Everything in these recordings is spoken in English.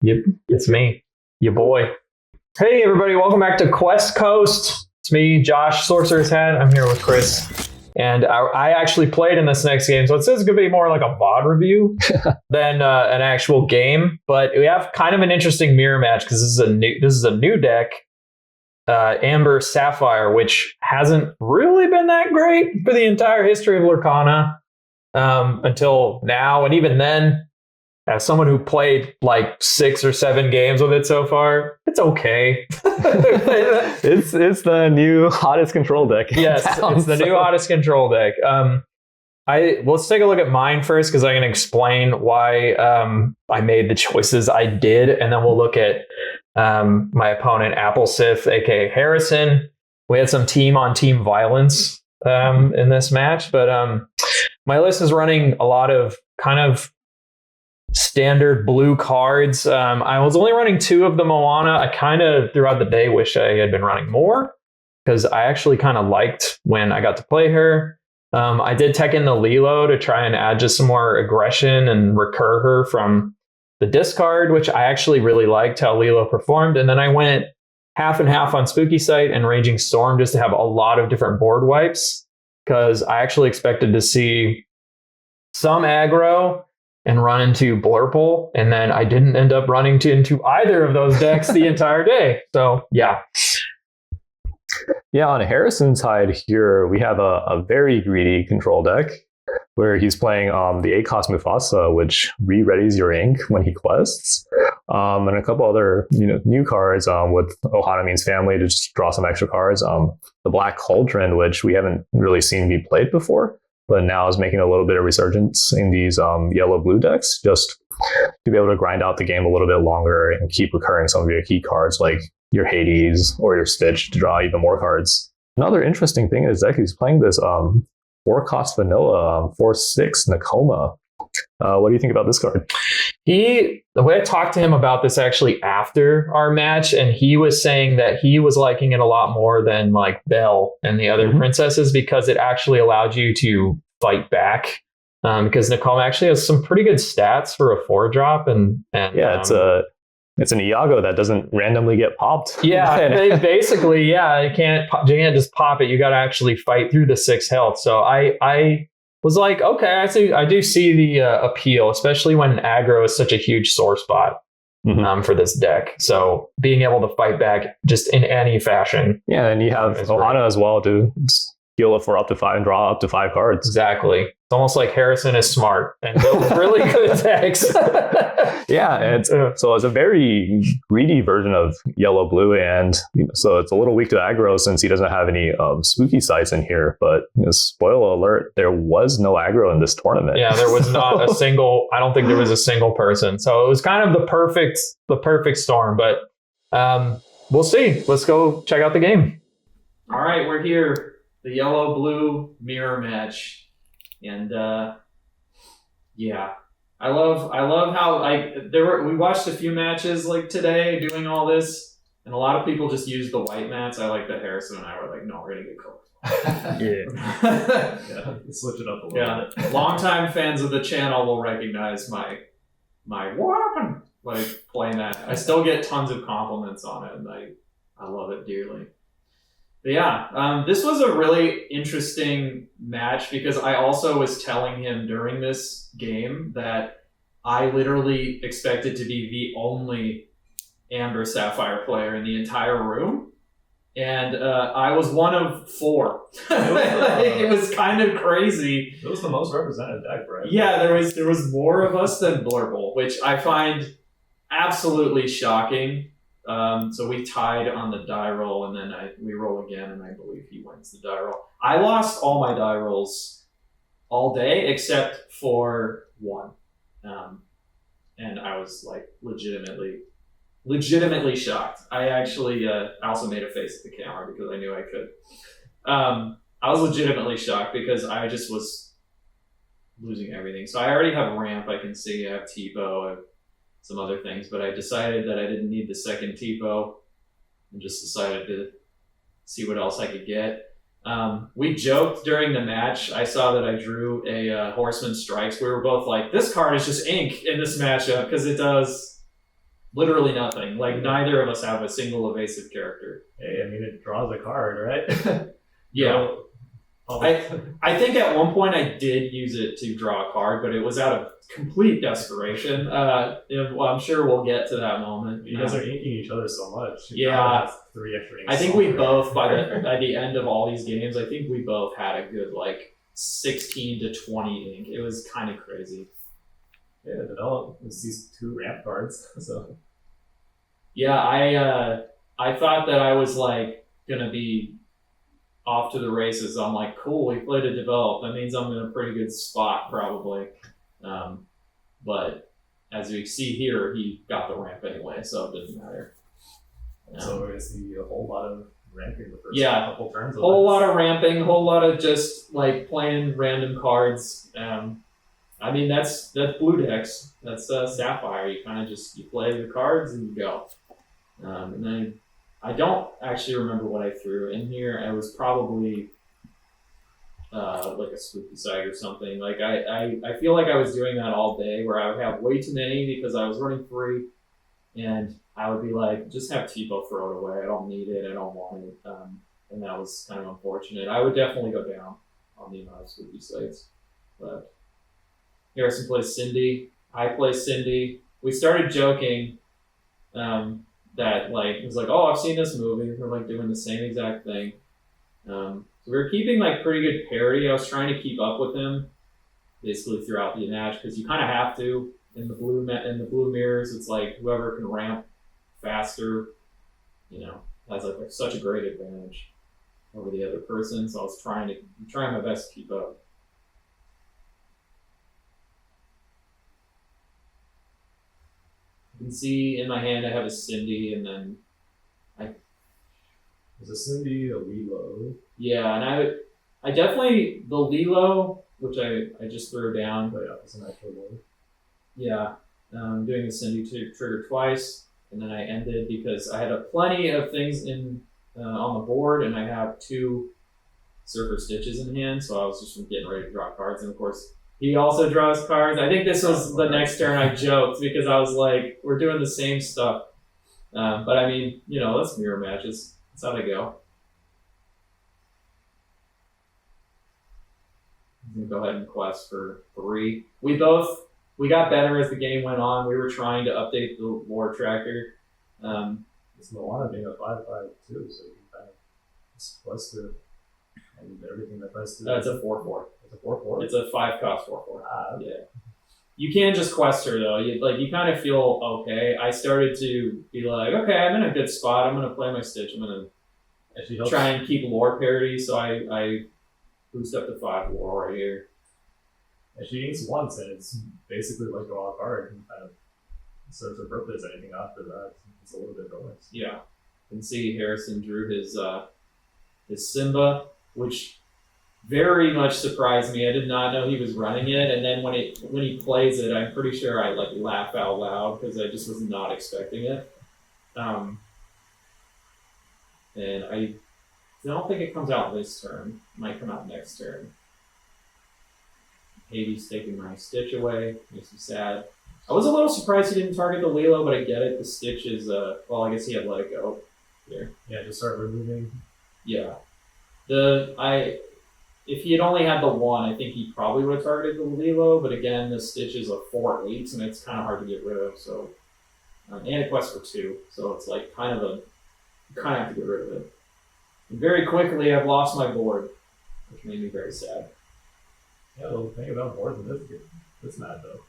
Yep, it's me, your boy. Hey, everybody, welcome back to Quest Coast. It's me, Josh, Sorcerer's Hat. I'm here with Chris. And I actually played in this next game, so it says it's going to be more like a VOD review than an actual game. But we have kind of an interesting mirror match because this is a new deck, Amber Sapphire, which hasn't really been that great for the entire history of Lorcana until now. And even then, as someone who played like 6 or 7 games with it so far, it's okay. It's the new hottest control deck. Yes, it's the new hottest control deck. Let's take a look at mine first because I can explain why I made the choices I did, and then we'll look at my opponent AppleSith, aka Harrison. We had some team-on-team violence in this match, but my list is running a lot of kind of standard blue cards. I was only running 2 of the Moana. I kind of throughout the day wish I had been running more because I actually kind of liked when I got to play her. I did tech in the Lilo to try and add just some more aggression and recur her from the discard, which I actually really liked how Lilo performed. And then I went half and half on Spooky Sight and Raging Storm just to have a lot of different board wipes because I actually expected to see some aggro and run into Blurple, and then I didn't end up running into either of those decks the entire day. So, yeah. Yeah, on Harrison's side here, we have a very greedy control deck where he's playing the ACOS Mufasa, which re-readies your ink when he quests, and a couple other new cards with Ohana Means Family to just draw some extra cards. The Black Cauldron, which we haven't really seen be played before, but now is making a little bit of resurgence in these yellow-blue decks, just to be able to grind out the game a little bit longer and keep recurring some of your key cards like your Hades or your Stitch to draw even more cards. Another interesting thing is that he's playing this 4-cost vanilla 4/6 Nakoma. What do you think about this card? The way I talked to him about this actually after our match, and he was saying that he was liking it a lot more than like Belle and the other princesses because it actually allowed you to fight back. Because Nakoma actually has some pretty good stats for a 4-drop, and yeah, it's an Iago that doesn't randomly get popped. Yeah, basically, yeah, you can't just pop it. You got to actually fight through the 6 health. So I was like, okay, I do see the appeal, especially when aggro is such a huge sore spot for this deck. So being able to fight back just in any fashion. Yeah, and you have Ohana as well to heal it for up to 5 and draw up to 5 cards. Exactly. It's almost like Harrison is smart and builds really good decks. Yeah, so it's a very greedy version of yellow blue, and so it's a little weak to aggro since he doesn't have any spooky sights in here. But spoiler alert, there was no aggro in this tournament. Yeah, there was not a single. I don't think there was a single person. So it was kind of the perfect storm. But we'll see. Let's go check out the game. All right, we're here. The yellow-blue mirror match, and yeah. I love how we watched a few matches like today doing all this, and a lot of people just use the white mats. I like that Harrison and I were like, no, we're gonna get colorful. Yeah, switch it up a little bit. Longtime fans of the channel will recognize my what happened like playing that. I still get tons of compliments on it, and I love it dearly. But yeah, this was a really interesting match because I also was telling him during this game that I literally expected to be the only Amber Sapphire player in the entire room. And I was one of 4. It was kind of crazy. It was the most represented deck, right? Yeah, there was more of us than Blurple, which I find absolutely shocking. So we tied on the die roll, and then we roll again, and I believe he wins the die roll. I lost all my die rolls all day except for 1, and I was like legitimately shocked. I actually also made a face at the camera because I knew I could. I was legitimately shocked because I just was losing everything. So I already have ramp. I can see I have T-bow. I have some other things, but I decided that I didn't need the second T-bow and just decided to see what else I could get. We joked during the match. I saw that I drew a Horseman Strikes. We were both like, this card is just ink in this matchup because it does Literally nothing. Like neither of us have a single evasive character. Hey, I mean, it draws a card, right? Yeah. Oh, I think at one point I did use it to draw a card, but it was out of complete desperation. I'm sure we'll get to that moment. you guys are inking each other so much. Yeah. 3 extra inks. I think we both, by the end of all these games, I think we both had a good, 16 to 20 ink. It was kind of crazy. Yeah, develop these 2 ramp cards. So Yeah, I thought that I was, gonna be off to the races. I'm like, cool, we played a develop. That means I'm in a pretty good spot, probably. But as we see here, he got the ramp anyway, so it didn't matter. so we're gonna see a whole lot of ramping the first Yeah. couple turns. Whole lot of ramping, whole lot of just playing random cards. I mean that's blue decks. That's Sapphire. You kind of you play the cards and you go. And then I don't actually remember what I threw in here. I was probably a spooky side or something. I feel like I was doing that all day, where I would have way too many because I was running 3, and I would be like, just have Tipo throw it away. I don't need it. I don't want it. And that was kind of unfortunate. I would definitely go down on the amount of spooky sites. But Harrison plays Cindy. I play Cindy. We started joking that it was oh, I've seen this movie. We're doing the same exact thing. So we were keeping pretty good parity. I was trying to keep up with him basically throughout the match, because you kind of have to in the blue mirrors. It's whoever can ramp faster, has such a great advantage over the other person. So I was trying my best to keep up. You can see in my hand I have a Cindy, and then Is a Cindy a Lilo? yeah, and I definitely the Lilo, which I just threw down. Oh yeah, it's an actual one. Yeah, doing the Cindy trigger twice, and then I ended because I had plenty of things on the board, and I have 2 Surfer Stitches in hand, so I was just getting ready to draw cards, and of course he also draws cards. I think this was the next turn I joked because I was like, we're doing the same stuff, but I mean, that's mirror matches. That's how they go. I'm gonna go ahead and quest for 3. We got better as the game went on. We were trying to update the lore tracker. It's Moana being a 5/5 too, so you can kind of quest through and everything that quests through. It's a 4/4. It's a 4/4. It's a 5-cost 4/4. Okay. Yeah. You can't just quest her though. You kind of feel okay. I started to be like, okay, I'm in a good spot. I'm gonna play my Stitch. I'm gonna try and keep lore parity. So I boost up to 5 lore right here. And she inks once, and it's basically draw a card and kind of serves her purpose. Anything after that, it's a little bit bonus. Yeah. You can see Harrison drew his Simba, which very much surprised me. I did not know he was running it, and then when he plays it, I'm pretty sure I laugh out loud because I just was not expecting it. And I don't think it comes out this turn. It might come out next turn. Hades taking my Stitch away. Makes me sad. I was a little surprised he didn't target the Lilo, but I get it. The Stitch is I guess he had let it go here. Yeah, just start removing. Yeah. If he had only had the 1, I think he probably would have targeted the Lilo, but again, the Stitch is a 4/8, and it's kind of hard to get rid of, so... and a quest for 2, so it's you kind of have to get rid of it. And very quickly, I've lost my board, which made me very sad. Yeah, the thing about boards in this map, though,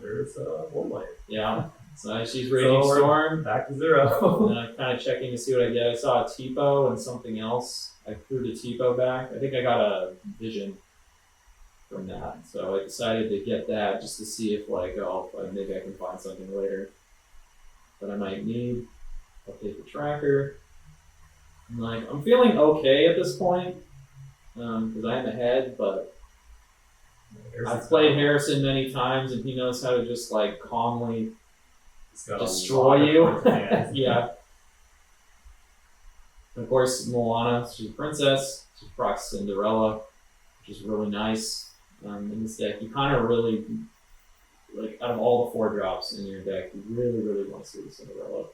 there's a board light. Yeah, so she's Raging Storm. Back to 0. And I'm kind of checking to see what I get. I saw a Tipo and something else. I threw the Tipo back. I think I got a Vision from that. So I decided to get that just to see if maybe I can find something later that I might need. Update the tracker. I'm feeling okay at this point because I am ahead, but I've played Harrison many times, and he knows how to just calmly destroy you. Yeah. And of course, Moana, she's a princess. She procs Cinderella, which is really nice in this deck. You kind of really like out of all the 4-drops in your deck, you really, really want to see the Cinderella.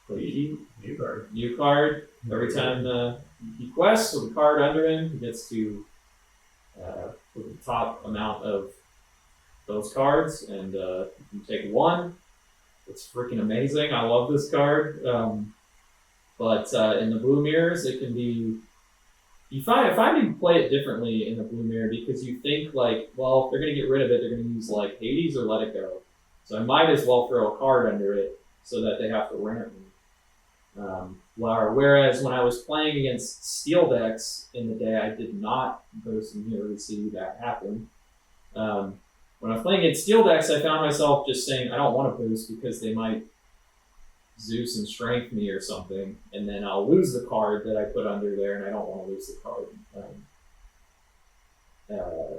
New card. New card. Every time he quests with a card under him, he gets to put the top amount of those cards, and you can take one. It's freaking amazing. I love this card. But in the blue mirrors, it can be. You find you play it differently in the blue mirror because you think like, well, if they're gonna get rid of it, they're gonna use like Hades or Let It Go. So I might as well throw a card under it so that they have to ramp me. Whereas when I was playing against steel decks in the day, I did not boost and really see that happen. When I was playing against steel decks, I found myself just saying I don't want to boost because they might Zeus and strength me or something, and then I'll lose the card that I put under there, and I don't want to lose the card.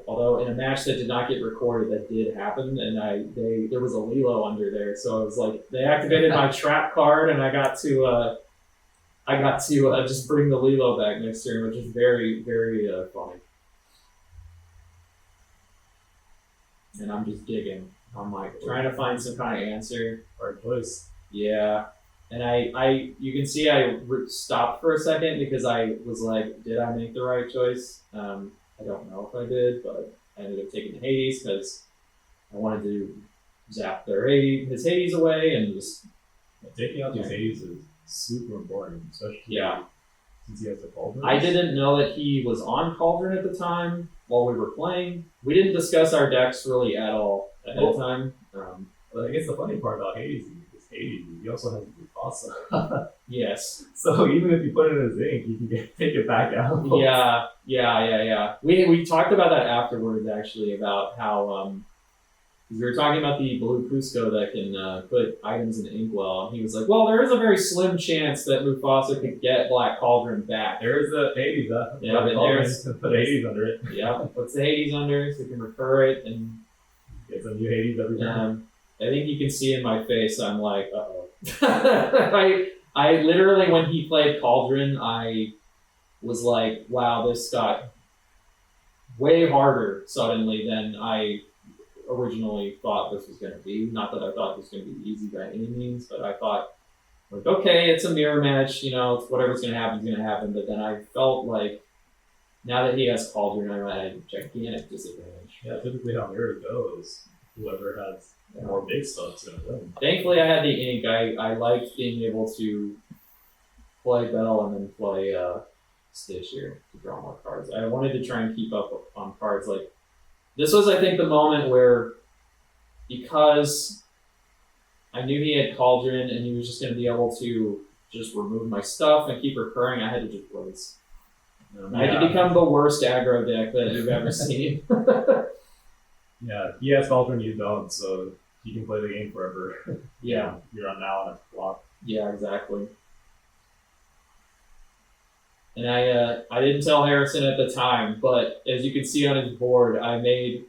Although in a match that did not get recorded, that did happen, and there was a Lilo under there, so I was like, they activated my trap card, and I got to just bring the Lilo back next turn, which is very, very funny. And I'm just digging. I'm like trying to find some kind of answer. Hard choice. Yeah, and you can see I stopped for a second because I was like, did I make the right choice? I don't know if I did, but I ended up taking Hades because I wanted to zap his Hades away and just taking out these Hades is super important, especially since he has the Cauldron. I didn't know that he was on Cauldron at the time while we were playing. We didn't discuss our decks really at all ahead of time. But I guess the funny part about Hades is he also has Mufasa. Yes. So even if you put it in his ink, you can take it back out. Yeah. We talked about that afterwards, actually, about how we were talking about the blue Cusco that can put items in inkwell, and he was like, well, there is a very slim chance that Mufasa could get Black Cauldron back. There is the Hades. Yeah, but there's put Hades under it. Yeah, puts the Hades under so you can recur it and get some new Hades every time. I think you can see in my face, I'm like, uh-oh. I literally, when he played Cauldron, I was like, wow, this got way harder suddenly than I originally thought this was going to be. Not that I thought this was going to be easy by any means, but I thought, like, okay, it's a mirror match, it's whatever's going to happen is going to happen. But then I felt like, now that he has Cauldron, I'm at a gigantic disadvantage. Yeah, typically how mirror goes, whoever has more big stuff's going to win. Thankfully, I had the ink. I liked being able to play Bell and then play Stitch here to draw more cards. I wanted to try and keep up on cards. Like, this was, I think, the moment where, because I knew he had Cauldron and he was just going to be able to just remove my stuff and keep recurring, I had to just blaze. I had to become the worst aggro deck that you've ever seen. Yeah, he has Cauldron, you don't, so you can play the game forever. Yeah. You're on now on a clock. Yeah, exactly. And I didn't tell Harrison at the time, but as you can see on his board, I made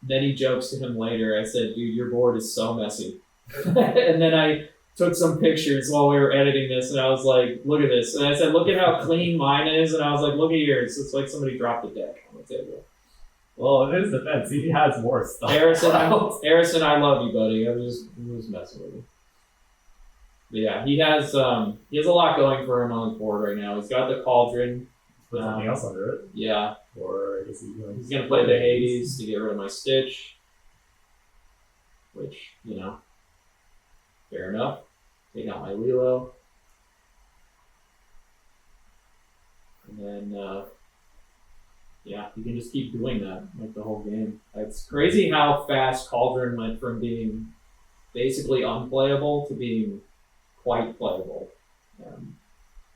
many jokes to him later. I said, dude, your board is so messy. And then I took some pictures while we were editing this, and I was like, look at this. And I said, look at how clean mine is. And I was like, look at yours. It's like somebody dropped a deck on the table. Well, in his defense, he has more stuff. Harrison, I love you, buddy. I was messing with you. But yeah, he has a lot going for him on his board right now. He's got the Cauldron. Put something else under it. Yeah. Or I guess he's gonna play the Hades to get rid of my Stitch. Which, fair enough. Take out my Lilo. And then you can just keep doing that like the whole game. It's crazy how fast Cauldron went from being basically unplayable to being quite playable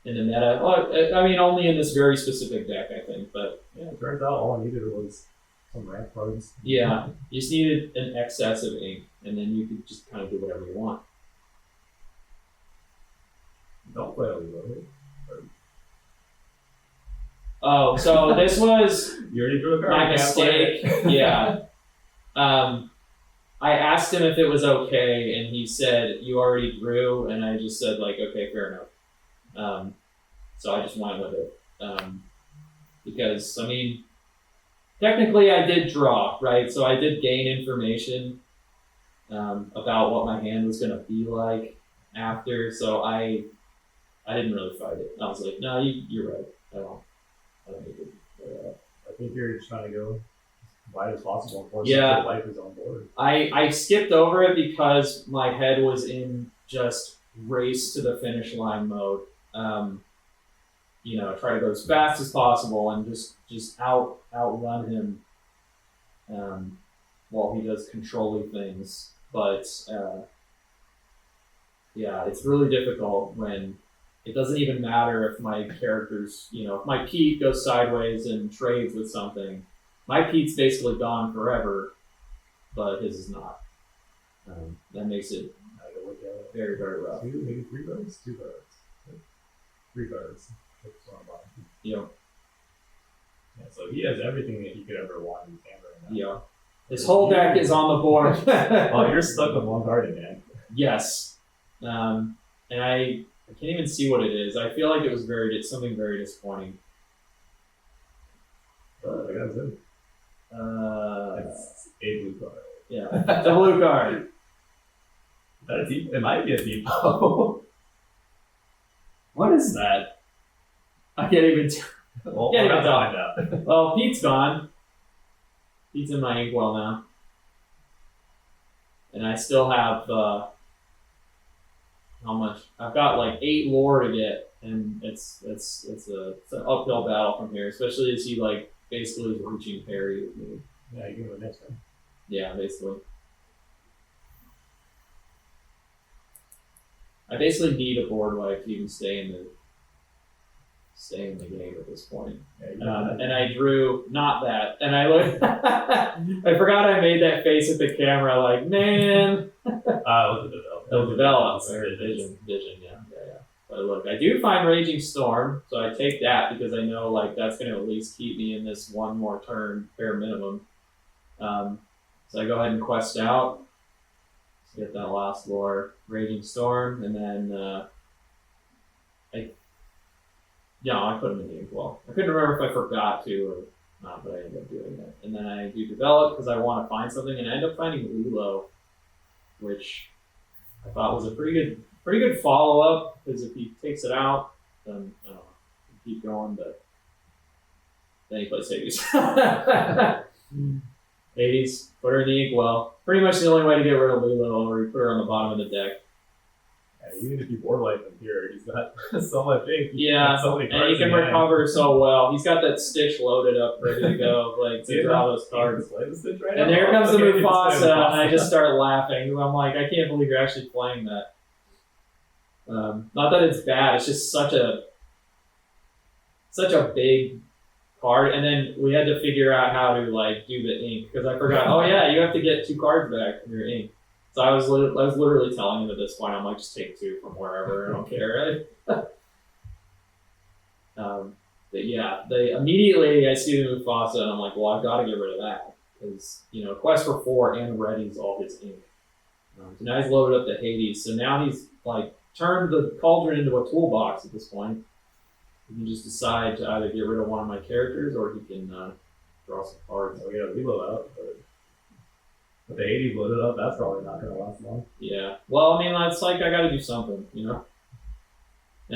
in the meta. Well, I mean, only in this very specific deck, I think. But yeah, it turns out all I needed was some ramp cards. Yeah, you just needed an excess of ink, and then you could just kind of do whatever you want. Don't play all the Oh, so this was you already drew a card. my mistake. Yeah. I asked him if it was okay, and he said, you already drew, and I just said, like, okay, fair enough. So I just went with it. Because, I mean, technically I did draw, right? So I did gain information about what my hand was going to be like after. So I didn't really fight it. I was like, no, you're right. I don't need to. I think you're just trying to go as wide as possible and force Yeah. life is on board. I skipped over it because my head was in just race to the finish line mode. Try to go as fast as possible and just outrun him while he does controlling things. But it's really difficult when it doesn't even matter if my character's, if my Pete goes sideways and trades with something. My Pete's basically gone forever, but his is not. That makes it very, very rough. Maybe 3 cards? 2 cards. 3 cards. Yeah. Yeah, so he has everything that he could ever want in his hand right now. Yeah. His whole deck is on the board. Oh, you're stuck with 1 card in hand. Yes. And I can't even see what it is. I feel like it was something very disappointing. I got it. It's a blue card. Yeah. The blue card. It might be a depot. What is that? I can't even Well, Yeah, we're you gonna find out. Well, Pete's gone. Pete's in my inkwell now. And I still have, how much? I've got like 8 lore to get, and it's an uphill battle from here, especially as he like basically is reaching parry with me. Yeah, you can go next one. Yeah, basically. I basically need a board wipe to even stay in the game at this point. Yeah, And I drew not that, and I looked. I forgot I made that face at the camera, like man. it was a develop. It was developed. Vision, yeah. But look, I do find Raging Storm, so I take that because I know like that's going to at least keep me in this one more turn, bare minimum. So I go ahead and quest out. Let's get that last lore, Raging Storm, and then I put him in the inkwell. I couldn't remember if I forgot to or not, but I ended up doing it. And then I do develop because I want to find something, and I end up finding Lilo, which I thought was a pretty good follow up because if he takes it out, then I don't know, keep going. But then he plays Hades. Hades, put her in the inkwell. Pretty much the only way to get rid of Lilo, or you put her on the bottom of the deck. Yeah, even if you board wipe him here, he's got so much ink. Yeah, so many and cards he can in hand. recover so well. He's got that Stitch loaded up, ready to go, like to draw those cards. Play the Stitch right And now? there comes the Okay, Mufasa, and I Mufasa. just start laughing. I'm like, I can't believe you're actually playing that. Not that it's bad, it's just such a big card. And then we had to figure out how to like do the ink because I forgot. Oh yeah, you have to get 2 cards back from your ink. So I was literally telling him at this point, I'm like, just take 2 from wherever. I don't care. Right? But yeah, immediately I see the Mufasa and I'm like, well, I've got to get rid of that because Quest for 4 and ready's all his ink. So now he's loaded up the Hades. So now he's like turned the cauldron into a toolbox at this point. He can just decide to either get rid of one of my characters or he can draw some cards. So we gotta reload out, but the 80s loaded up, that's probably not gonna last long. Yeah. Well, I mean, it's like I got to do something, And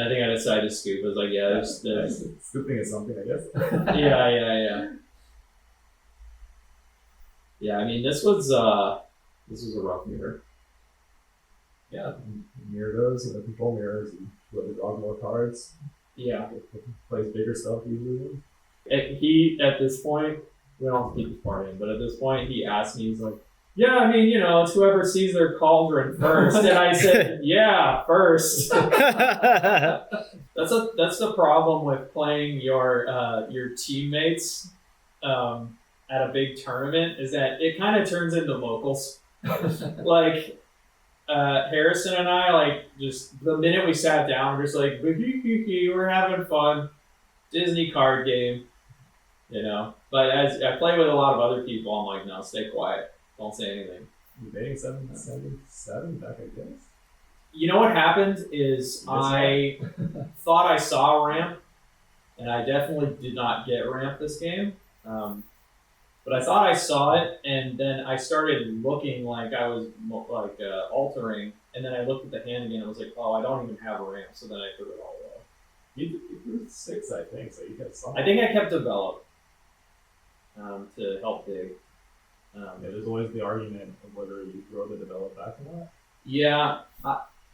I think I decided to scoop. I was like, yeah, there's Scooping is something, I guess. yeah. Yeah, I mean, this was a rough mirror. Yeah, mirror goes, control mirrors, and whoever draws more cards Yeah. plays bigger stuff usually. He, at this point, we don't have to keep this part in, but at this point, he asked me, he's like, yeah, I mean, it's whoever sees their cauldron first. And I said, yeah, first. That's the problem with playing your teammates at a big tournament is that it kind of turns into locals. Like Harrison and I, like, just the minute we sat down, we're just like, we're having fun. Disney card game, But as I play with a lot of other people, I'm like, no, stay quiet. Don't say anything. Debating 7 back, I guess. You know what happened is I thought I saw a ramp, and I definitely did not get ramp this game. But I thought I saw it, and then I started looking like I was altering, and then I looked at the hand again. And I was like, oh, I don't even have a ramp, so then I threw it all away. You threw 6, I think, so you got some. I think I kept develop to help dig. There's always the argument of whether you throw the develop back or not. Yeah,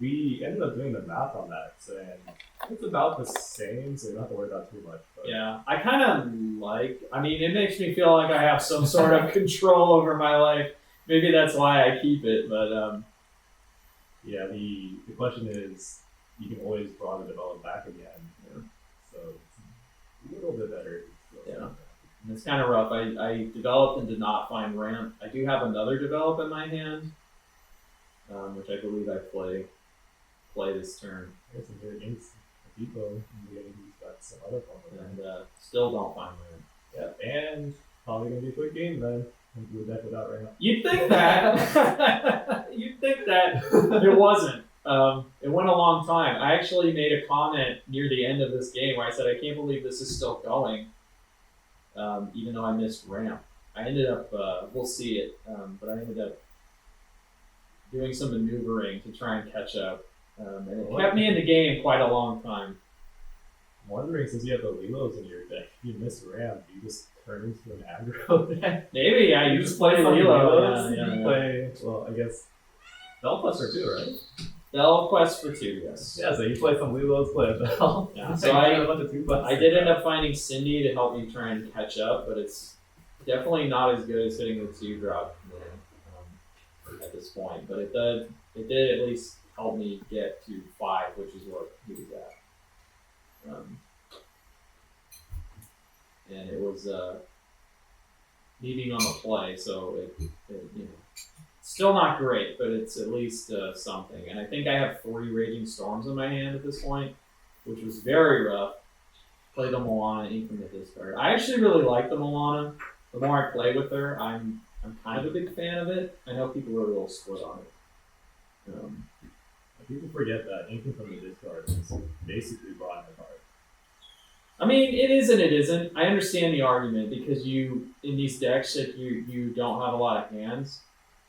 We ended up doing the math on that, saying it's about the same, so you don't have to worry about too much. But yeah. I kind of I mean, it makes me feel like I have some sort of control over my life. Maybe that's why I keep it, but yeah, the question is, you can always draw the develop back again. So it's a little bit better. Yeah. And it's kind of rough. I developed and did not find ramp. I do have another develop in my hand, which I believe I play this turn, I guess if against a depot, he's got some other problem. and still don't find ramp. Yeah, and probably gonna be a quick game then. With that without ramp. You'd think that. You'd think that it wasn't. It went a long time. I actually made a comment near the end of this game where I said, I can't believe this is still going, even though I missed ramp. I ended up, we'll see it, but I ended up doing some maneuvering to try and catch up. And it kept me in the game quite a long time. I'm wondering, since you have the Lilos in your deck, you miss ramp, you just turn into an aggro deck. Maybe, yeah, you just play some Lilo. You play, well, I guess, Bell Plus for 2, right? Bell Quest for 2, yes. Yeah, so you play some Lilos, play a Bell. Yeah, so I did end up finding Cindy to help me try and catch up, but it's definitely not as good as hitting the 2-drop at this point. But it did at least help me get to 5, which is what he was at. And it was leaving on the play, so it still not great, but it's at least something. And I think I have 3 Raging Storms in my hand at this point, which was very rough. Play the Moana, ink from the discard. I actually really like the Moana. The more I play with her, I'm kind of a big fan of it. I know people are a little split on it. People forget that inking from the discard is basically drawing a card. I mean, it is and it isn't. I understand the argument because in these decks, if you don't have a lot of hands.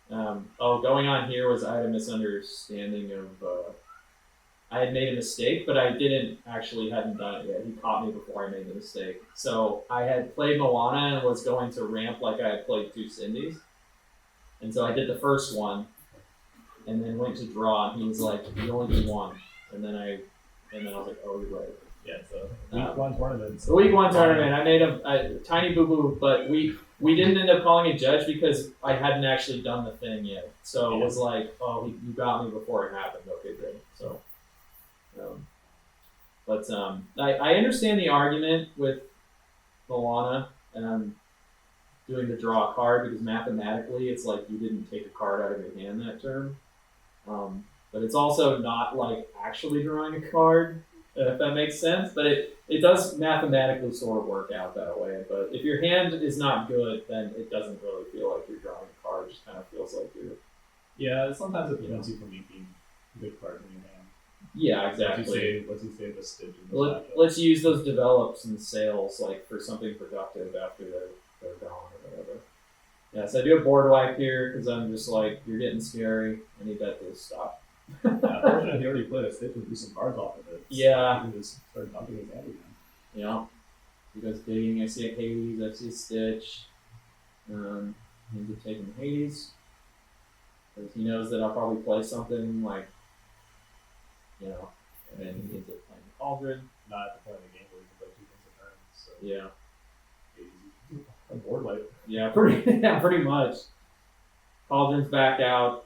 Going on here was I had a misunderstanding of. I had made a mistake, but I hadn't done it yet. He caught me before I made the mistake. So I had played Moana and was going to ramp like I had played 2 Cindy's. And so I did the first one, and then went to draw, and he was like, "You only do 1." And then I was like, "Oh, you're right." Yeah, so week 1 tournament. The week 1 tournament, I made a tiny boo-boo, but we didn't end up calling a judge because I hadn't actually done the thing yet. So it was like, "Oh, you got me before it happened." Okay, great. So, I understand the argument with Moana doing the draw card because mathematically it's like you didn't take a card out of your hand that turn. But it's also not like actually drawing a card, if that makes sense. But it does mathematically sort of work out that way. But if your hand is not good, then it doesn't really feel like you're drawing a card. It just kind of feels like you're... Yeah, sometimes it prevents you from making good cards in your hand. Yeah, exactly. Let's you save the stitch. Let's use those develops and sales like for something productive after they're gone or whatever. Yeah, so I do a board wipe here because I'm just like, you're getting scary. I need that to stop. Unfortunately, he already played a stitch and threw some cards off of it. Yeah. So he can just start dumping his hand again. Yeah. He goes digging. I see a Hades. I see a Stitch. He's taking Hades. Because he knows that I'll probably play something like, and then he ends up playing the Cauldron. Not at the point of the game where you can play 2 things at turn. So Yeah. A board wipe. Yeah, pretty much. Cauldron's back out.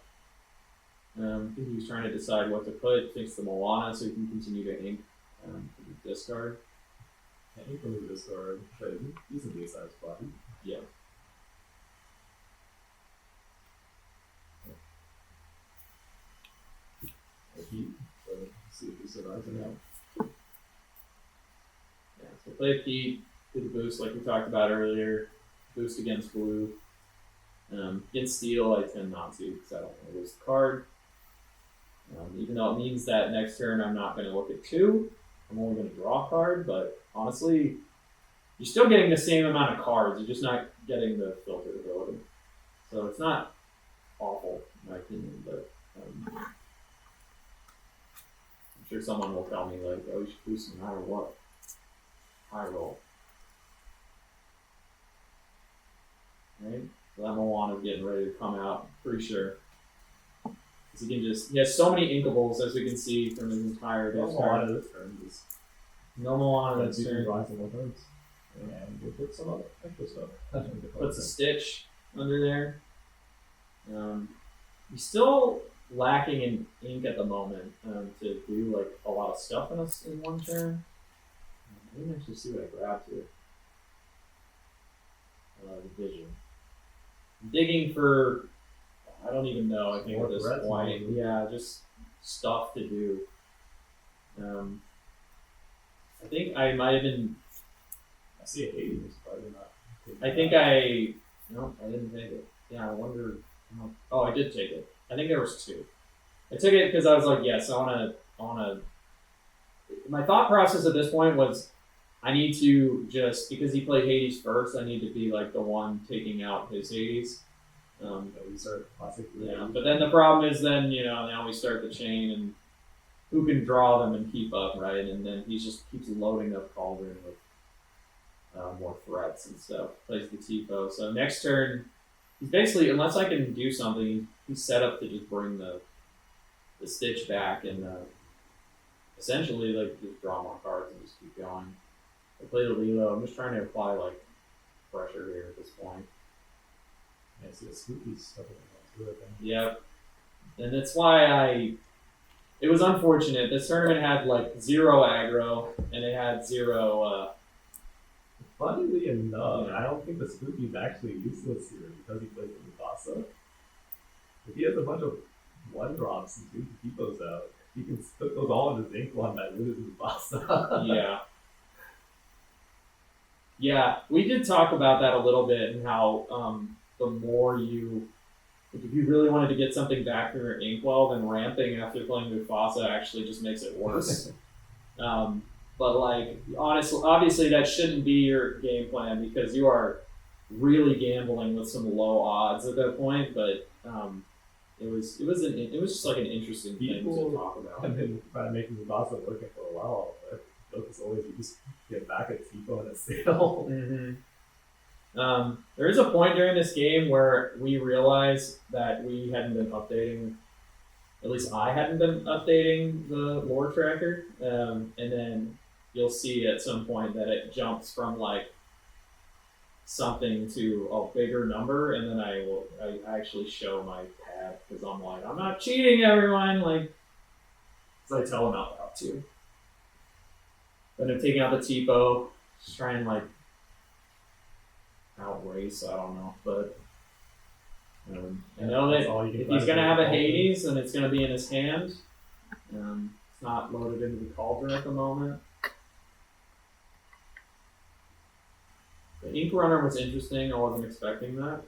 I think he was trying to decide what to put. Thinks the Moana so he can continue to ink the discard. And he can move this card. He's a decent spot. Yeah. See if he survives or not. Yeah, so play a Pete, do the boost like we talked about earlier. Boost against blue. Against steel, I tend not to because I don't want to lose the card. Even though it means that next turn I'm not going to look at 2. I'm only going to draw a card, but honestly, you're still getting the same amount of cards. You're just not getting the filter ability. So it's not awful, in my opinion, but I'm sure someone will tell me, like, oh, you should boost no matter what. High roll. Right? So that Moana's getting ready to come out, pretty sure. Because he has so many inkables, as we can see from his entire No discard. Moana this turn. Just No Moana this you can turn. draw some more turns. And we'll put some other extra stuff. Puts a Stitch under there. He's still lacking in ink at the moment to do like a lot of stuff in one turn. I didn't actually see what I grabbed here. The vision. I'm digging for, I don't even know, I think More at this threats, point. maybe. Yeah, just stuff to do. I think I might have been, I see a Hades, probably not. no, I didn't take it. Yeah, I wonder, oh, I did take it. I think there was two. I took it because I was like, yes, I wanna, my thought process at this point was, I need to just, because he played Hades first, I need to be like the one taking out his Hades. We start classic. Yeah, but then the problem is then, now we start the chain and who can draw them and keep up, right? And then he just keeps loading up Cauldron with more threats and stuff. Plays the Tifo. So next turn, he's basically, unless I can do something, he's set up to just bring the Stitch back and essentially like just draw more cards and just keep going. I play the Lilo. I'm just trying to apply like pressure here at this point. Yeah, I see a spooky stuff in the Yep. And that's why it was unfortunate. This tournament had like 0 aggro and it had 0 Funnily enough, Yeah. I don't think the spooky is actually useless here because he plays the Mufasa. If he has a bunch of one drops and 2 Kipos out, he can put those all in his ink one that with his Mufasa. Yeah. Yeah, we did talk about that a little bit and how the more if you really wanted to get something back from your inkwell, then ramping after playing Mufasa actually just makes it worse. But like, obviously that shouldn't be your game plan because you are really gambling with some low odds at that point. But it was just like an interesting thing to talk about. I've been trying to make Mufasa working for a while, but focus always you just get back at Tifo and a sale. There is a point during this game where we realized that we hadn't been updating, at least I hadn't been updating the lore tracker, and then you'll see at some point that it jumps from like something to a bigger number, and then I actually show my pad because I'm like, I'm not cheating, everyone, like, because I tell them out loud too. Then I'm taking out the Tipo, just try and like outrace, I don't know, but I know That's that all you can if try he's to gonna do have with a Cauldron. Hades, then it's gonna be in his hand. It's not loaded into the Cauldron at the moment. The Ink Runner was interesting. I wasn't expecting that.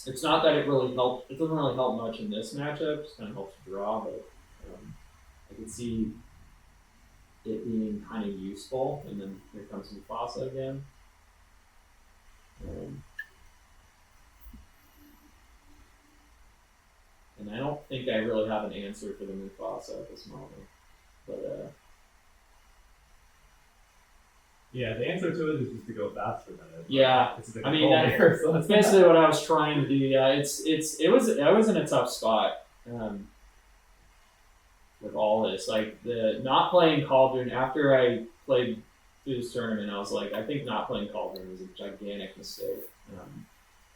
It's not that it really helped. It doesn't really help much in this matchup. It just kind of helps to draw, but I can see it being kind of useful. And then here comes Mufasa again. And I don't think I really have an answer for the Mufasa at this moment. But Yeah, the answer to it is just to go faster than it. Yeah, It's the I mean, control layer, so that's basically what I was trying to do. Yeah, I was in a tough spot with all this. Like the not playing Cauldron after I played through this tournament, I was like, I think not playing Cauldron was a gigantic mistake.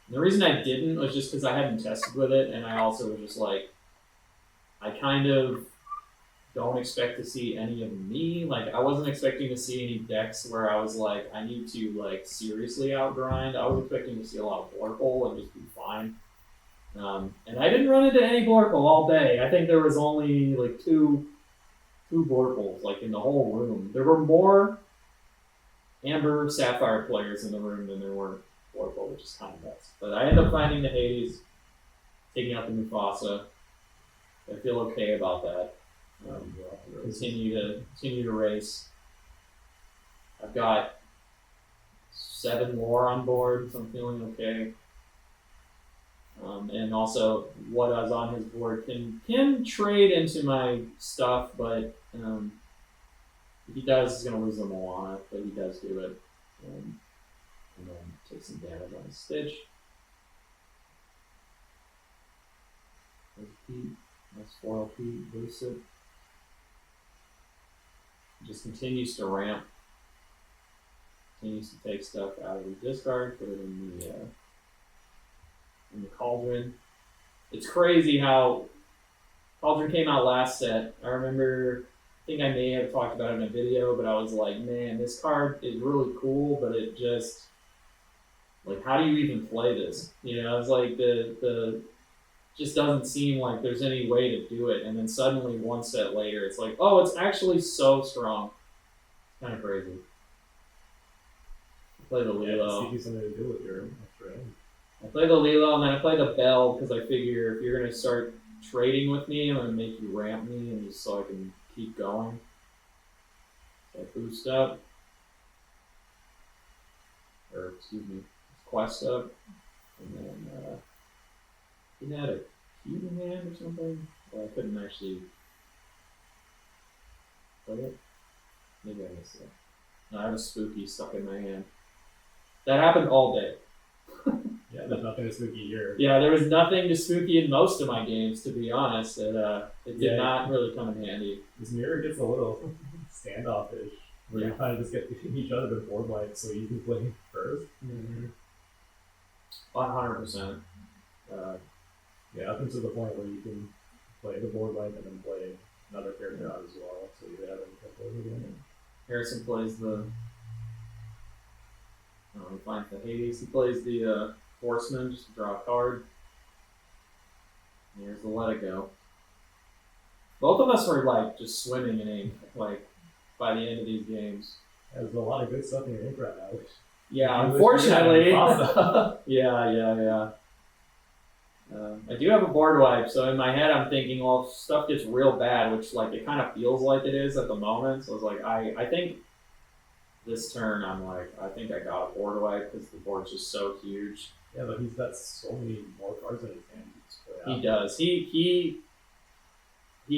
The reason I didn't was just because I hadn't tested with it, and I also was just like, I kind of don't expect to see any of me. Like, I wasn't expecting to see any decks where I was like, I need to like seriously outgrind. I was expecting to see a lot of Blorple and just be fine. And I didn't run into any Blorple all day. I think there was only like two Blorples like in the whole room. There were more Amber Sapphire players in the room than there were Blorple, which is kind of nuts. But I ended up finding the Hades, taking out the Mufasa. I feel okay about that. Continue to race. I've got 7 lore on board, so I'm feeling okay. And also, what I was on his board can trade into my stuff, but if he does, he's going to lose the Moana, but he does do it. And then take some damage on his Stitch. There's Pete. Nice foil Pete. Boost it. Just continues to ramp. Continues to take stuff out of the discard, put it in the cauldron. It's crazy how Cauldron came out last set. I remember, I think I may have talked about it in a video, but I was like, man, this card is really cool, but it just, like, how do you even play this? You know, it's like the just doesn't seem like there's any way to do it. And then suddenly, one set later, it's like, oh, it's actually so strong. It's kind of crazy. Play the Lilo. Give you something to do with your extra end. I play the Lilo and then I play the Bell because I figure if you're going to start trading with me, I'm going to make you ramp me and just so I can keep going. So I boost up. Or, excuse me, quest up. And then, didn't have a cube in hand or something? Well, I couldn't actually play it. Maybe I missed it. No, I have a spooky stuck in my hand. That happened all day. Yeah, there's nothing to spooky here. Yeah, there was nothing to spooky in most of my games, to be honest. It did not really come in handy. This mirror gets a little standoffish, where Yeah. you kind of just get each other to board wipe so you can play first. 100%. Yeah, up until the point where you can play the board wipe and then play another character out as well, so you have any control again. Harrison plays the. He finds the Hades. He plays the Horseman just to draw a card. And here's the Let It Go. Both of us were like just swimming in ink, like by the end of these games. Yeah, there's a lot of good stuff in your ink right now. Yeah, You wish unfortunately. you had pasta. Yeah. I do have a board wipe, so in my head I'm thinking, well, if stuff gets real bad, which like it kind of feels like it is at the moment. So I was like, I think this turn I'm like, I think I got a board wipe because the board's just so huge. Yeah, but he's got so many more cards in his hand. He does. He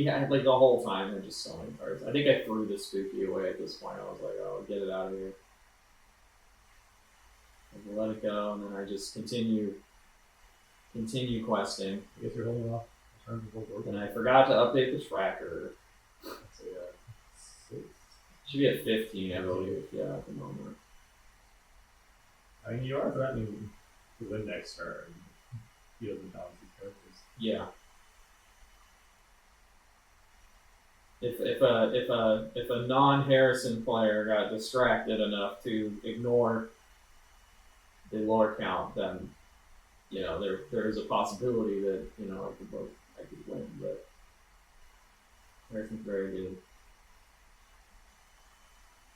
had like the whole time there just so many cards. I think I threw the spooky away at this point. I was like, oh, get it out of here. And let it go, and then I just continue questing. I guess you're holding off in terms of board. And I forgot to update the tracker. So yeah, 6. Should be at 15, I believe. Yeah, at the moment. I mean, you are threatening to win next turn. He doesn't balance his characters. Yeah. If a non-Harrison player got distracted enough to ignore the lore count, then there is a possibility that I could win, but Harrison's very good.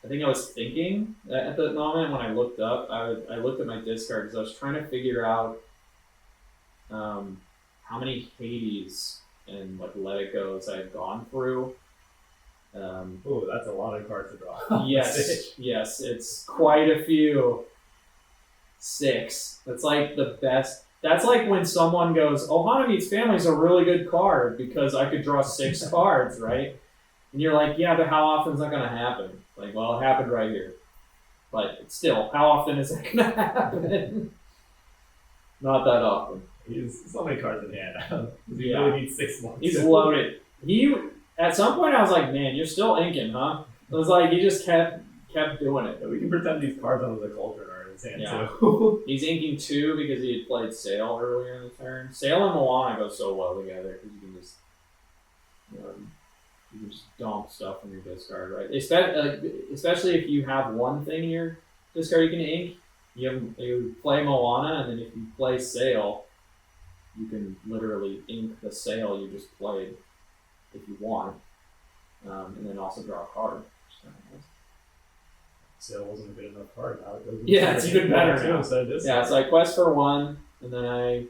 I think I was thinking at the moment when I looked up, I looked at my discard because I was trying to figure out how many Hades and like Let It Go's I had gone through. Oh, that's a lot of cards to draw. Yes, it's quite a few. 6. That's like the best. That's like when someone goes, Ohana Meets Family is a really good card because I could draw 6 cards, right? And you're like, yeah, but how often is that going to happen? Like, well, it happened right here. But still, how often is that going to happen? Not that often. He's so many cards in hand. He Yeah. really needs 6 more. He's loaded. At some point, I was like, man, you're still inking, huh? It was like, he just kept doing it. Yeah, we can pretend these cards under the cauldron are in his hand Yeah. too. He's inking 2 because he had played Sail earlier in the turn. Sail and Moana go so well together because you can just dump stuff from your discard, right? Especially if you have one thing in your discard you can ink. You play Moana, and then if you play Sail, you can literally ink the Sail you just played if you want, and then also draw a card. Which is kind of nice. Sail wasn't a good enough card. Now it goes Yeah, it's even better too. now. So this Yeah, so I quest for 1, and then I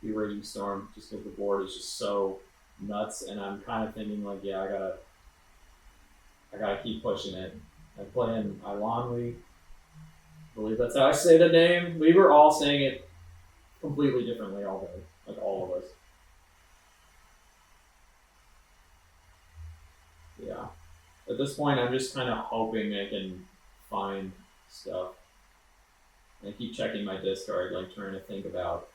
do Raging Storm just because the board is just so nuts, and I'm kind of thinking like, yeah, I gotta keep pushing it. I play in Ilanwi, believe that's how I say the name. We were all saying it completely differently all day, like all of us. Yeah. At this point, I'm just kind of hoping I can find stuff. I keep checking my Discard, like trying to think about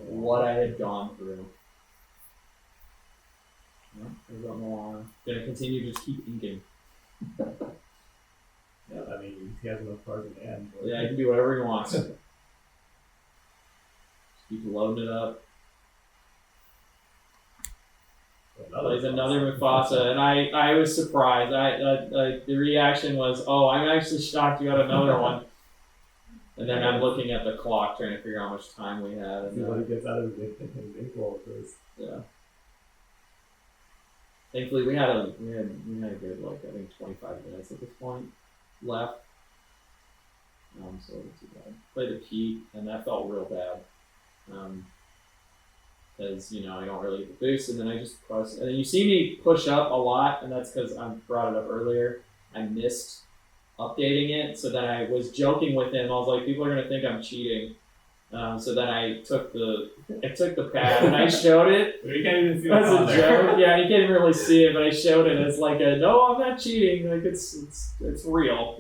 what I had gone through. No, I've got Moana. Gonna continue to just keep inking. Yeah, I mean, he has enough cards in hand. Yeah, he can do whatever he wants. Just keep loading it up. Plays another Mufasa, and I was surprised. The reaction was, "Oh, I'm actually shocked you got another one." And then I'm looking at the clock, trying to figure out how much time we have. See what he gets out of his ink first. Yeah. Thankfully, we had a good, like, I think 25 minutes at this point left. So it wasn't too bad. Played a Pete, and that felt real bad. Because, I don't really get the boost, and then I just press. And then you see me push up a lot, and that's because I brought it up earlier. I missed updating it, so then I was joking with him. I was like, people are going to think I'm cheating. So then I took the pad and I showed it. You can't even see it as a joke. Yeah, you can't even really see it, but I showed it as like no, I'm not cheating. Like it's real,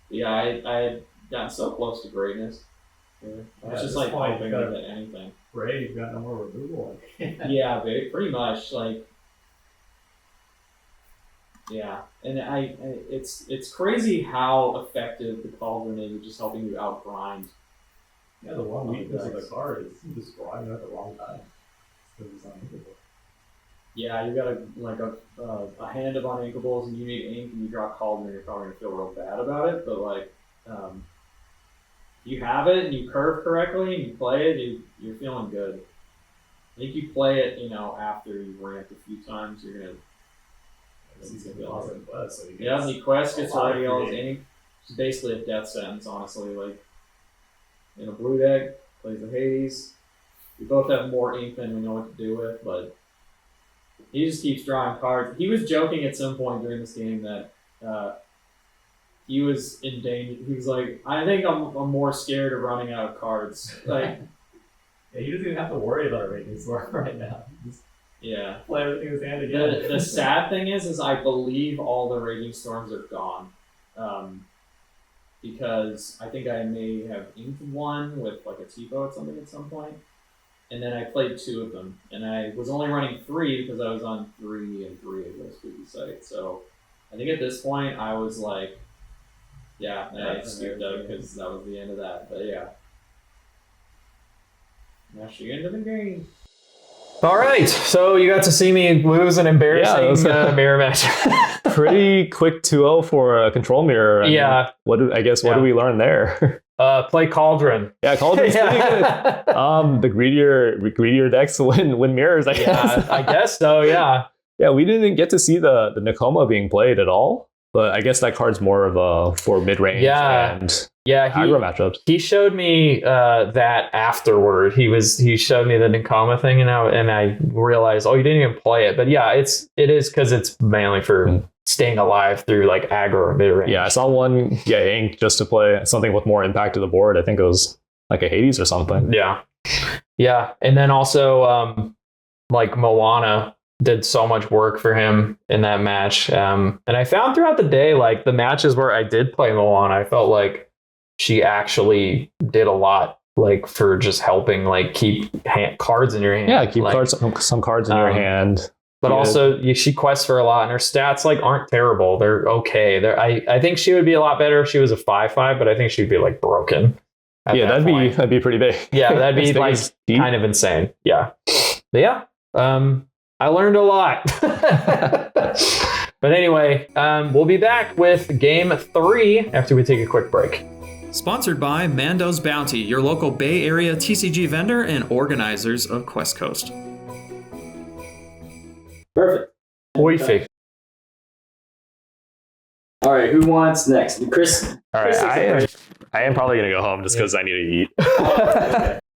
Yeah, I had gotten so close to greatness. Yeah. I was just like hoping to get anything. Ray, you've got no more removal. Yeah, pretty much like. Yeah, and it's crazy how effective the cauldron is at just helping you outgrind. Yeah, the one weakness of the card is you just drawing it at the wrong time. It's uninkable. Yeah, you got a hand of uninkables and you need ink and you draw cauldron, you're probably gonna feel real bad about it. But like, you have it and you curve correctly and you play it, you're feeling good. I think you play it, after you've ramped a few times, you're gonna. Yeah, the quest gets already all his ink. It's basically a death sentence, honestly. Like in a blue deck, plays the Hades. We both have more ink than we know what to do with, but he just keeps drawing cards. He was joking at some point during this game that he was in danger. He was like, "I think I'm more scared of running out of cards." Like, yeah, he doesn't even have to worry about Raging Storm right now. Yeah. Play everything in his hand again. The sad thing is I believe all the Raging Storms are gone. Because I think I may have inked one with like a TiVo or something at some point. And then I played 2 of them. And I was only running 3 because I was on 3 and 3 of those spooky sites. So I think at this point I was like, yeah, I scooped up because that was the end of that. But yeah. Now she into the game. All right, so you got to see me lose an embarrassing mirror match. Pretty quick 2-0 for a control mirror. Yeah. What do we learn there? Play Cauldron. Yeah, Cauldron's pretty good. The greedier decks win mirrors, I guess. Yeah, I guess so, yeah. Yeah, we didn't get to see the Nakoma being played at all, but I guess that card's more of for mid-range and aggro matchups. He showed me that afterward. He showed me the Nakoma thing, and I realized, you didn't even play it. But yeah, it is because it's mainly for staying alive through like aggro or mid range. Yeah, I saw one ink just to play something with more impact to the board. I think it was like a Hades or something. Yeah, and then also like Moana did so much work for him in that match. And I found throughout the day, like the matches where I did play Moana, I felt like she actually did a lot, like for just helping, like keep cards in your hand. Yeah, keep some cards in your hand. But also, she quests for a lot, and her stats like aren't terrible. They're okay. I think she would be a lot better if she was a 5/5, but I think she'd be like broken. Yeah, that'd be pretty big. Yeah, that'd be like kind of insane. Yeah, but yeah, I learned a lot. But anyway, we'll be back with game 3 after we take a quick break. Sponsored by Mando's Bounty, your local Bay Area TCG vendor and organizers of Quest Coast. Perfect. Perfect. All right, who wants next? Chris. All right, I am probably gonna go home just because I need to eat.